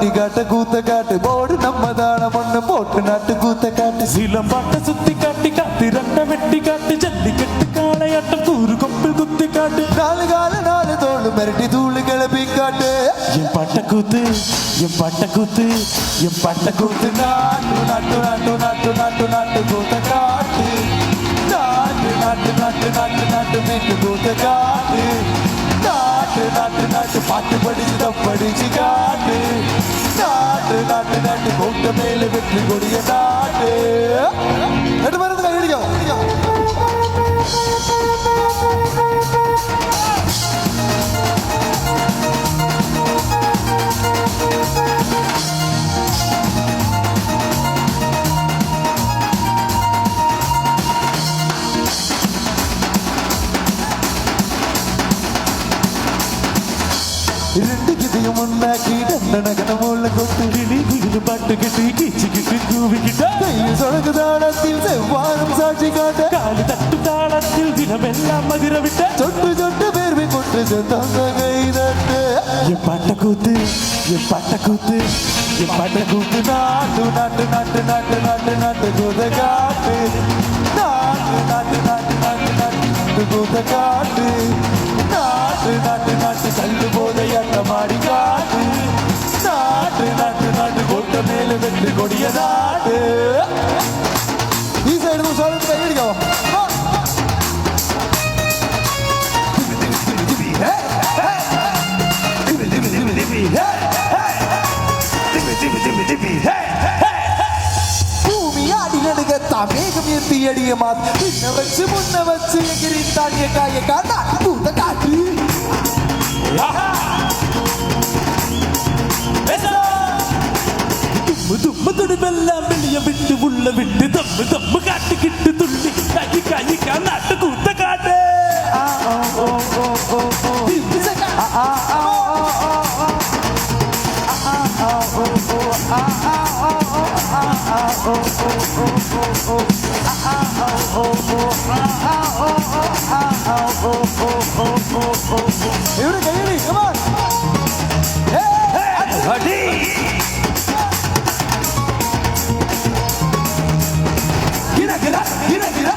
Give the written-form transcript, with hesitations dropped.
ஆக்கி காட்டு கூத்த காட்டு போடு நம்ம தான பொண்ணு போட்டு நாட்டு கூத்த காட்டு சீலம்பாட்ட சுத்தி காட்டி காட்டி ரெண்ட வெட்டி காட்டு ஜல்லிக்கட்டு காளையாட்டம் கூறு கொப்பில் குத்தி காட்டு நாலு கால நாலு தோடு மிரட்டி தூளு கிளப்பி காட்டு என் பாட்ட கூத்து என் பாட்ட கூத்து என் பாட்ட கூத்து நாட்டு நாட்டு நாட்டு நாட்டு நாட்டு நாட்டு கூத்த காட்டு நாட்டு நாட்டு நாட்டு நாட்டு நாட்டு மீட்டு கூத்த காட்டு நாட்டு நாட்டு நாட்டு பாட்டு படிச்சு தப்படிச்சு காட்டு நாட்டு நாட்டு நாட்டு கூட்ட மேல வெற்றி கொடிய நாட்டு எட்டு மருந்து கையடிக்கும் ரெண்டு கிட்டையும் முன்னாக்கி டண்டனகன மூல கொத்து கிளி குயிலு பாட்டு கட்டி கீச்சு கிட்டு கூவிக்கிட்டா கையில் சொடக்கு தாளத்தில் செவ்வாரம் சாட்சி காட்ட காலு தட்டு தாளத்தில் தினமெல்லாம் மகிர விட்ட சொட்டு சொட்டு பேர்வை கொட்டு சொந்த கை தட்டு என் பாட்ட கூத்து என் பாட்ட கூத்து என் பாட்ட கூத்து நாட்டு நாட்டு நாட்டு நாட்டு நாட்டு நாட்டு கூத காட்டு நாட்டு நாட்டு நாட்டு நாட்டு நாட்டு நாட்டு கூத காட்டு நாட்டு நாட்டு நாட்டு கல்லு போதையாட்ட மாடி காட்டு நாட்டு நாட்டு நாட்டு கொட்ட மேல வெற்றி கொடிய நாட்டு ഈ സൈഡ് സാധനത്തിന് കൈയടിക്കാവോ മേഘമേത്തിയടിയ മാത് പിന്നെ വെച്ച് മുന്ന വെച്ച് എగిരി താങ്ങിയ കായ കാട്ടി പൂത്ത കാട്ടി തുമ്മുതുമ്മുതുടുമെല്ലാം വെളിയ വിട്ട് ഉള്ള വിട്ട് തമ്മ് തമ്മ് കാട്ടിക്കിട്ട് തുള്ളി കൈ കൈ നാട്ട് കൂത്ത കാട്ട് ഇവിടെ കൈയടി come on അടി gira gira gira gira